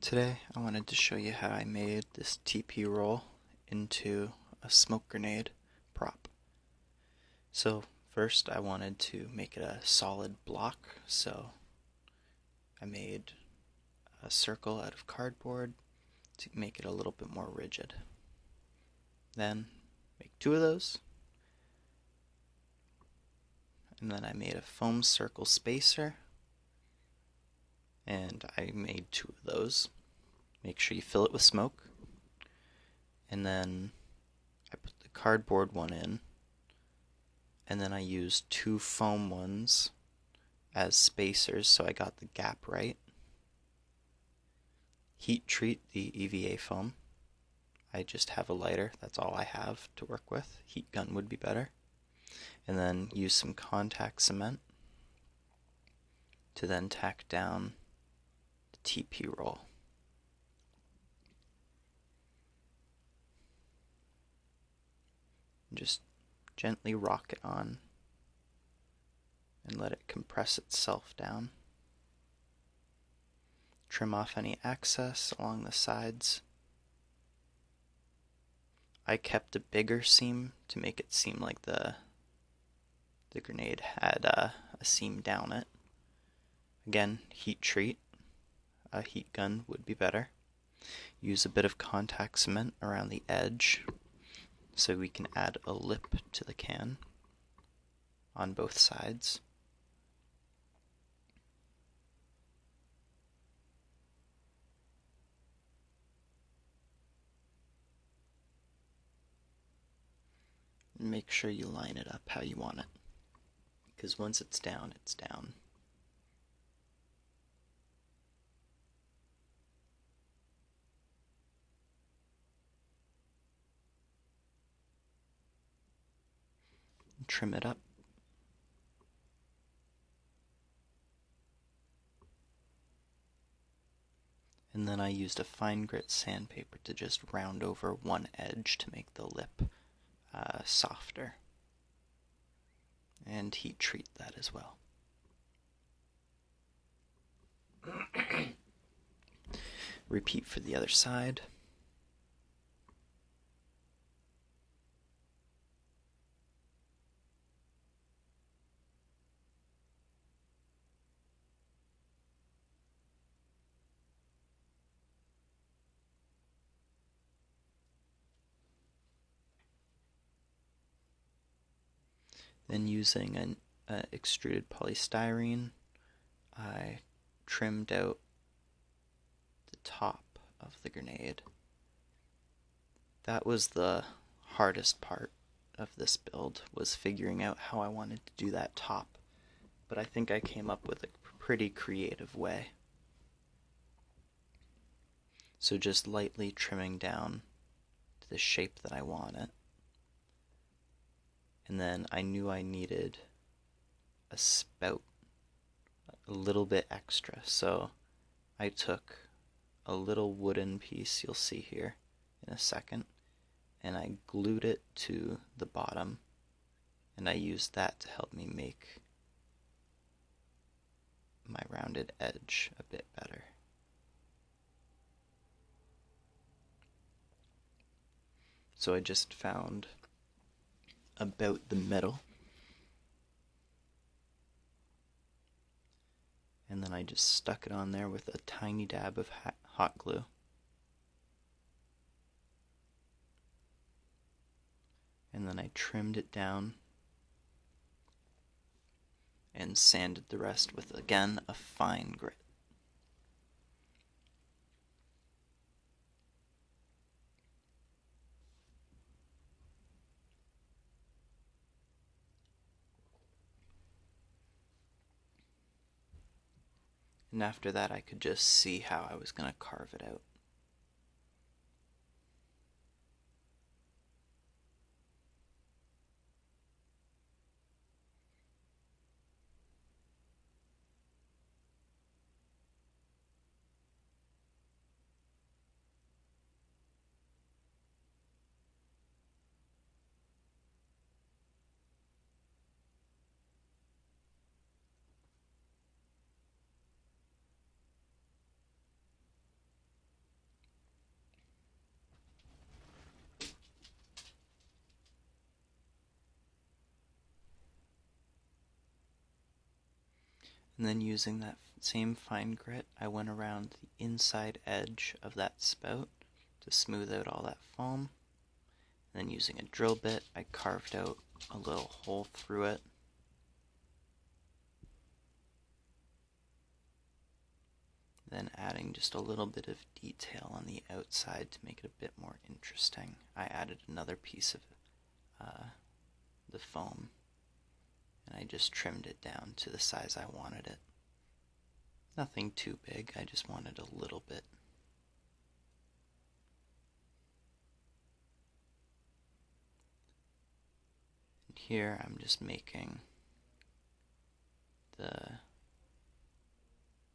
Today I wanted to show you how I made this TP roll into a smoke grenade prop. So first I wanted to make it a solid block, so I made a circle out of cardboard to make it a little bit more rigid. Then make two of those, and then I made a foam circle spacer, and I made two of those. Make sure you fill it with smoke, and then I put the cardboard one in, and then I used two foam ones as spacers so I got the gap right. Heat treat the EVA foam. I just have a lighter, that's all I have to work with. Heat gun would be better. And then use some contact cement to then tack down the TP roll. Just gently rock it on and let it compress itself down. Trim off any excess along the sides. I kept a bigger seam to make it seem like the grenade had a seam down it. Again, heat treat. A heat gun would be better. Use a bit of contact cement around the edge so we can add a lip to the can on both sides. And make sure you line it up how you want it, because once it's down, it's down. Trim it up. And then I used a fine grit sandpaper to just round over one edge to make the lip softer. And heat treat that as well. Repeat for the other side. Then using an extruded polystyrene, I trimmed out the top of the grenade. That was the hardest part of this build, was figuring out how I wanted to do that top. But I think I came up with a pretty creative way. So just lightly trimming down to the shape that I want it. And then I knew I needed a spout, a little bit extra. So I took a little wooden piece, you'll see here in a second, and I glued it to the bottom, and I used that to help me make my rounded edge a bit better. So I just found about the middle, and then I just stuck it on there with a tiny dab of hot glue. And then I trimmed it down and sanded the rest with, again, a fine grit. And after that, I could just see how I was going to carve it out. And then using that same fine grit, I went around the inside edge of that spout to smooth out all that foam. And then using a drill bit, I carved out a little hole through it. Then adding just a little bit of detail on the outside to make it a bit more interesting, I added another piece of the foam, and I just trimmed it down to the size I wanted it. Nothing too big, I just wanted a little bit. And here I'm just making the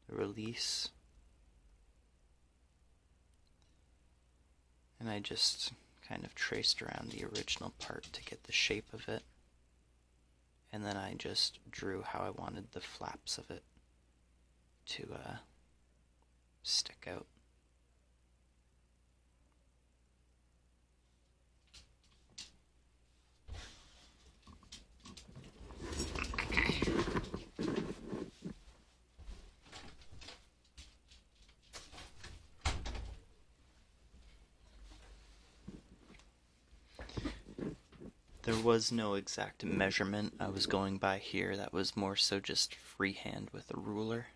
release, and I just kind of traced around the original part to get the shape of it, and then I just drew how I wanted the flaps of it to stick out. There was no exact measurement I was going by here. That was more so just freehand with a ruler.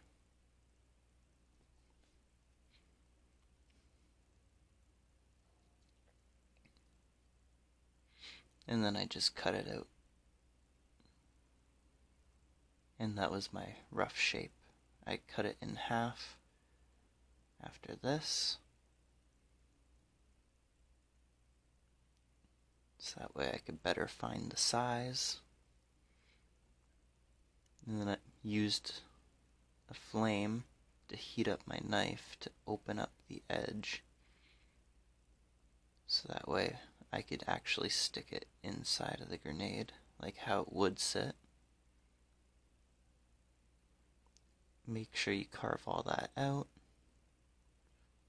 And then I just cut it out. And that was my rough shape. I cut it in half after this, so that way I could better find the size. And then I used a flame to heat up my knife to open up the edge, so that way I could actually stick it inside of the grenade like how it would sit. Make sure you carve all that out.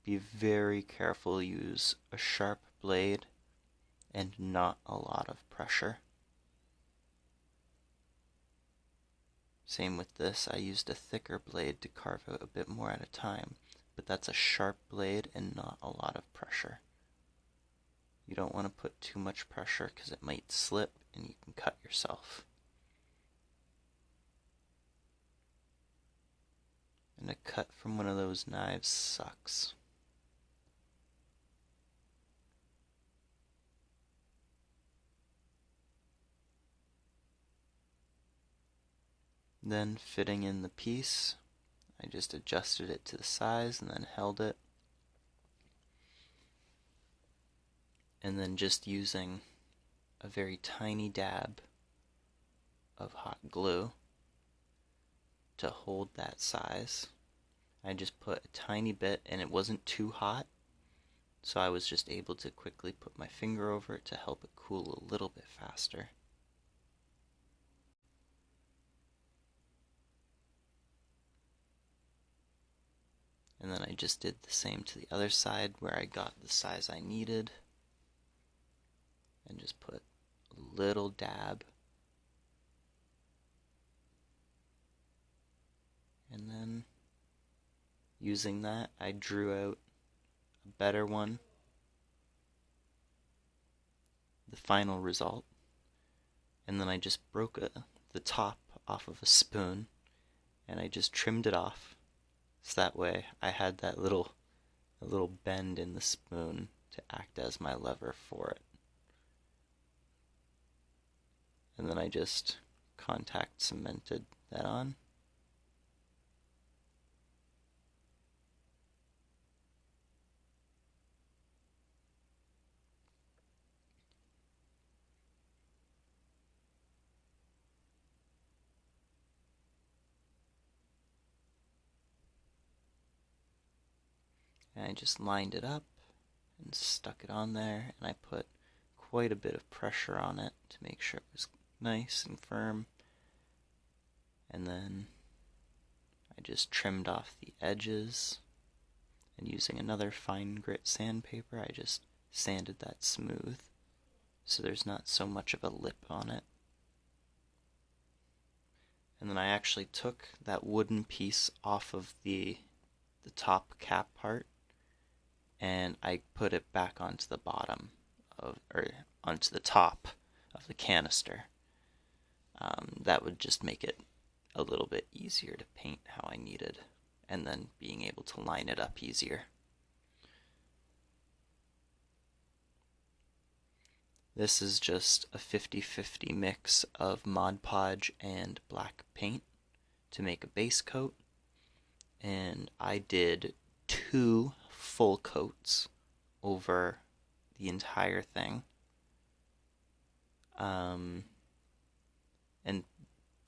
Be very careful, use a sharp blade and not a lot of pressure. Same with this, I used a thicker blade to carve out a bit more at a time, but that's a sharp blade and not a lot of pressure. You don't want to put too much pressure because it might slip and you can cut yourself. And a cut from one of those knives sucks. Then fitting in the piece, I just adjusted it to the size and then held it. And then just using a very tiny dab of hot glue to hold that size. I just put a tiny bit, and it wasn't too hot, so I was just able to quickly put my finger over it to help it cool a little bit faster. And then I just did the same to the other side where I got the size I needed, and just put a little dab. And then using that, I drew out a better one, the final result, and then I just broke the top off of a spoon, and I just trimmed it off, so that way I had that little bend in the spoon to act as my lever for it. And then I just contact cemented that on. And I just lined it up and stuck it on there, and I put quite a bit of pressure on it to make sure it was nice and firm. And then I just trimmed off the edges, and using another fine grit sandpaper, I just sanded that smooth so there's not so much of a lip on it. And then I actually took that wooden piece off of the top cap part, and I put it back onto the bottom or onto the top of the canister. That would just make it a little bit easier to paint how I needed, and then being able to line it up easier. This is just a 50-50 mix of Mod Podge and black paint to make a base coat, and I did 2 full coats over the entire thing. And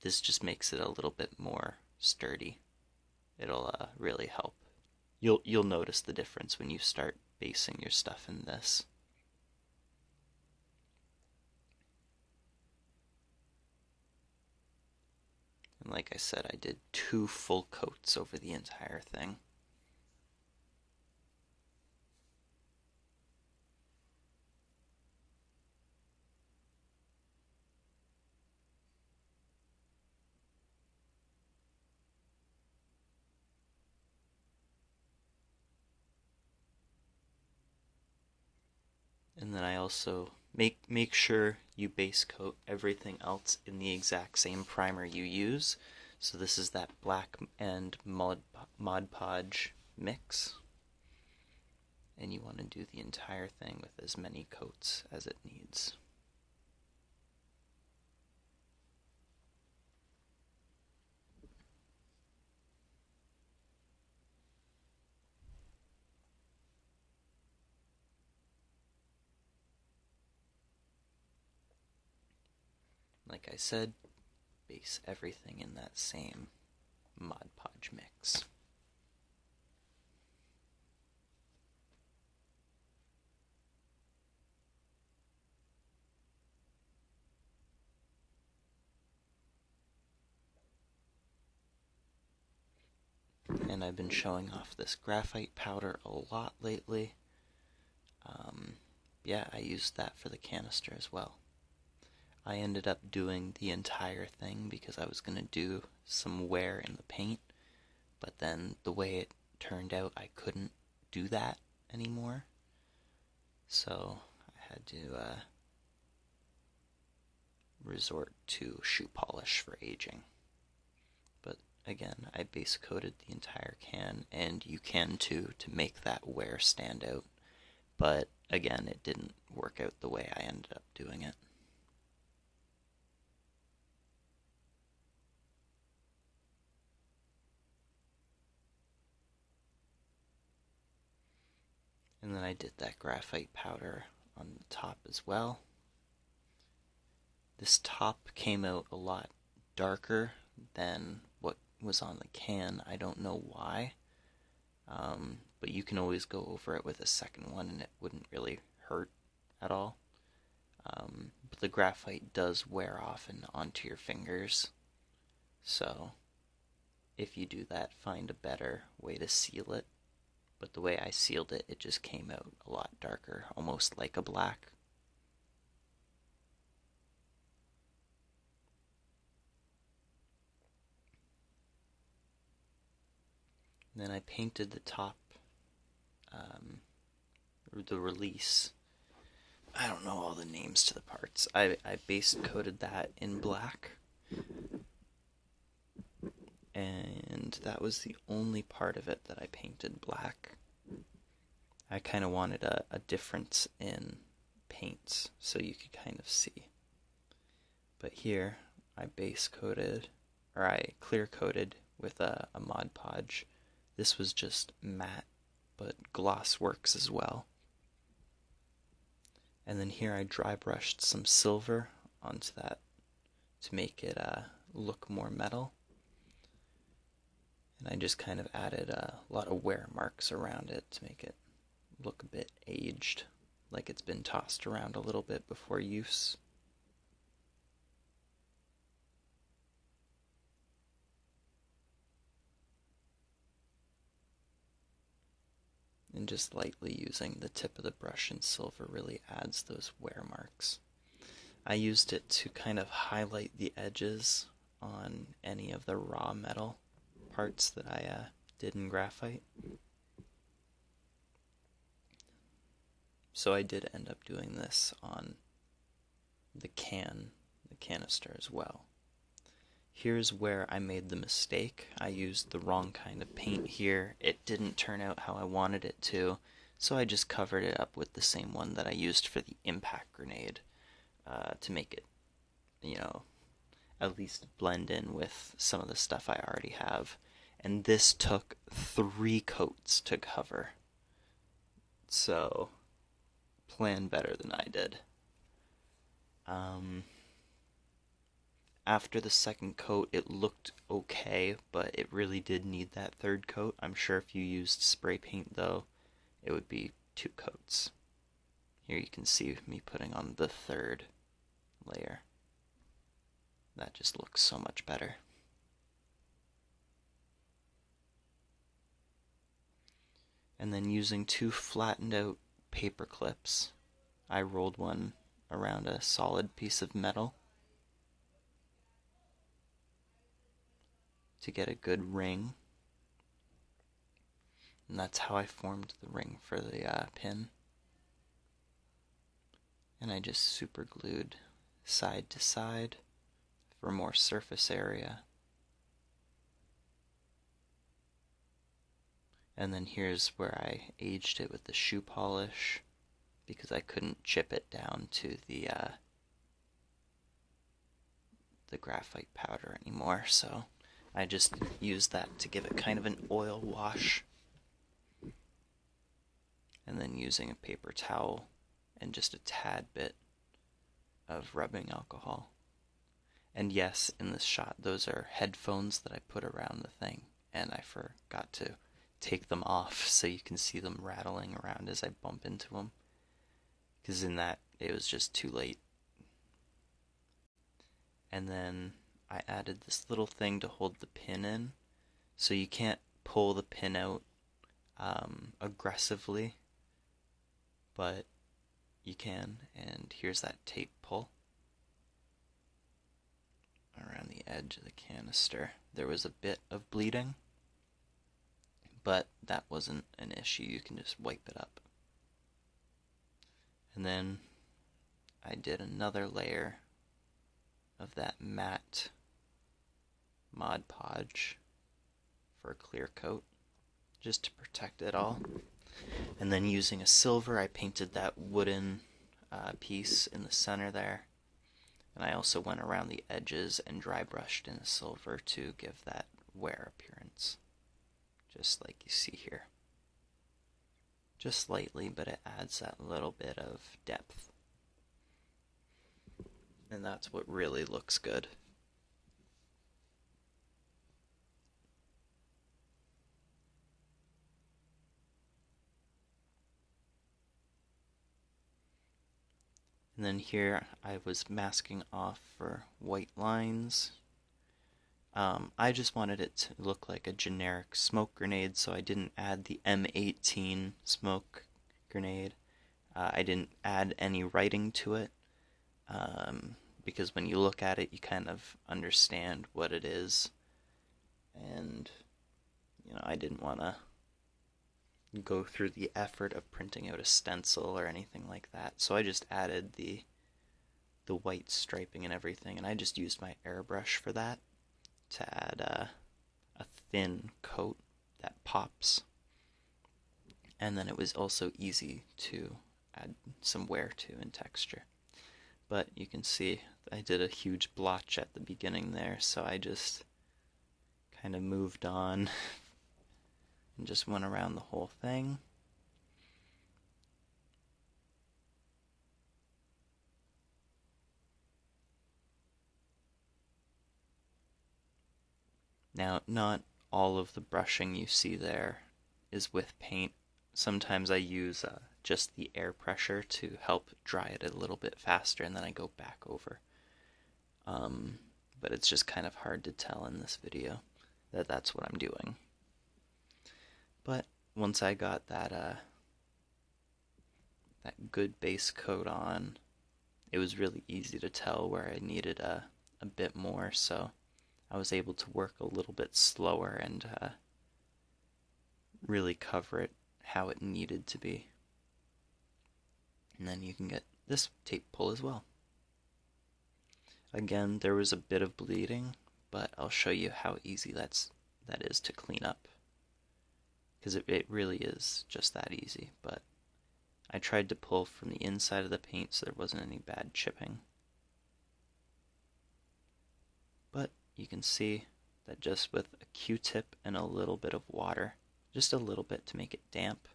this just makes it a little bit more sturdy. It'll really help. You'll notice the difference when you start basing your stuff in this. And like I said, I did 2 full coats over the entire thing. And then I also make sure you base coat everything else in the exact same primer you use. So this is that black and Mod Podge mix. And you want to do the entire thing with as many coats as it needs. Like I said, base everything in that same Mod Podge mix. And I've been showing off this graphite powder a lot lately. Yeah, I used that for the canister as well. I ended up doing the entire thing because I was going to do some wear in the paint, but then the way it turned out, I couldn't do that anymore. So I had to resort to shoe polish for aging. But again, I base coated the entire can, and you can too, to make that wear stand out. But again, it didn't work out the way I ended up doing it. And then I did that graphite powder on the top as well. This top came out a lot darker than what was on the can. I don't know why. But you can always go over it with a second one and it wouldn't really hurt at all. But the graphite does wear off and onto your fingers. So if you do that, find a better way to seal it. But the way I sealed it, it just came out a lot darker, almost like a black. And then I painted the top, the release. I don't know all the names to the parts. I base coated that in black. And that was the only part of it that I painted black. I kind of wanted a difference in paints so you could kind of see. But here I base coated, or I clear coated with a Mod Podge. This was just matte, but gloss works as well. And then here I dry brushed some silver onto that to make it look more metal. And I just kind of added a lot of wear marks around it to make it look a bit aged, like it's been tossed around a little bit before use. And just lightly using the tip of the brush in silver really adds those wear marks. I used it to kind of highlight the edges on any of the raw metal parts that I did in graphite. So I did end up doing this on the canister as well. Here's where I made the mistake. I used the wrong kind of paint here. It didn't turn out how I wanted it to, so I just covered it up with the same one that I used for the impact grenade to make it, at least blend in with some of the stuff I already have. And this took 3 coats to cover. So, plan better than I did. After the second coat, it looked okay, but it really did need that third coat. I'm sure if you used spray paint, though, it would be 2 coats. Here you can see me putting on the third layer. That just looks so much better. And then using 2 flattened out paper clips, I rolled one around a solid piece of metal to get a good ring. And that's how I formed the ring for the pin. And I just super glued side to side for more surface area. And then here's where I aged it with the shoe polish because I couldn't chip it down to the graphite powder anymore, so I just used that to give it kind of an oil wash. And then using a paper towel and just a tad bit of rubbing alcohol. And yes, in this shot, those are headphones that I put around the thing, and I forgot to take them off so you can see them rattling around as I bump into them. Because in that, it was just too late. And then I added this little thing to hold the pin in, so you can't pull the pin out aggressively, but you can. And here's that tape pull around the edge of the canister. There was a bit of bleeding, but that wasn't an issue. You can just wipe it up. And then I did another layer of that matte Mod Podge for a clear coat, just to protect it all. And then using a silver, I painted that wooden piece in the center there. And I also went around the edges and dry brushed in a silver to give that wear appearance, just like you see here. Just slightly, but it adds that little bit of depth. And that's what really looks good. And then here I was masking off for white lines. I just wanted it to look like a generic smoke grenade, so I didn't add the M18 smoke grenade. I didn't add any writing to it, because when you look at it, you kind of understand what it is. And, I didn't want to go through the effort of printing out a stencil or anything like that. So I just added the white striping and everything, and I just used my airbrush for that to add a thin coat that pops. And then it was also easy to add some wear to and texture. But you can see I did a huge blotch at the beginning there, so I just kind of moved on and just went around the whole thing. Now, not all of the brushing you see there is with paint. Sometimes I use just the air pressure to help dry it a little bit faster, and then I go back over. But it's just kind of hard to tell in this video that that's what I'm doing. But once I got that good base coat on, it was really easy to tell where I needed a bit more, so I was able to work a little bit slower and really cover it how it needed to be. And then you can get this tape pull as well. Again, there was a bit of bleeding, but I'll show you how easy that is to clean up. Because it really is just that easy, but I tried to pull from the inside of the paint so there wasn't any bad chipping. But you can see that just with a Q-tip and a little bit of water, just a little bit to make it damp,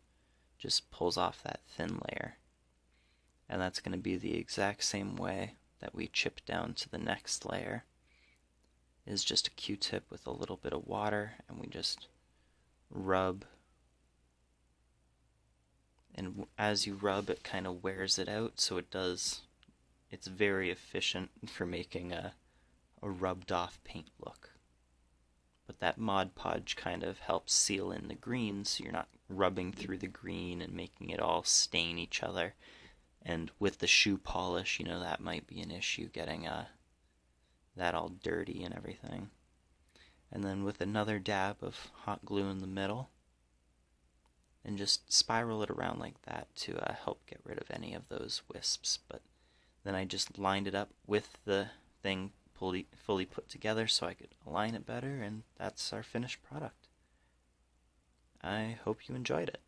just pulls off that thin layer. And that's going to be the exact same way that we chip down to the next layer. Is just a Q-tip with a little bit of water, and we just rub. And as you rub, it kind of wears it out, so it's very efficient for making a rubbed off paint look. But that Mod Podge kind of helps seal in the green, so you're not rubbing through the green and making it all stain each other. And with the shoe polish, that might be an issue, getting that all dirty and everything. And then with another dab of hot glue in the middle, and just spiral it around like that to help get rid of any of those wisps. But then I just lined it up with the thing fully put together so I could align it better, and that's our finished product. I hope you enjoyed it.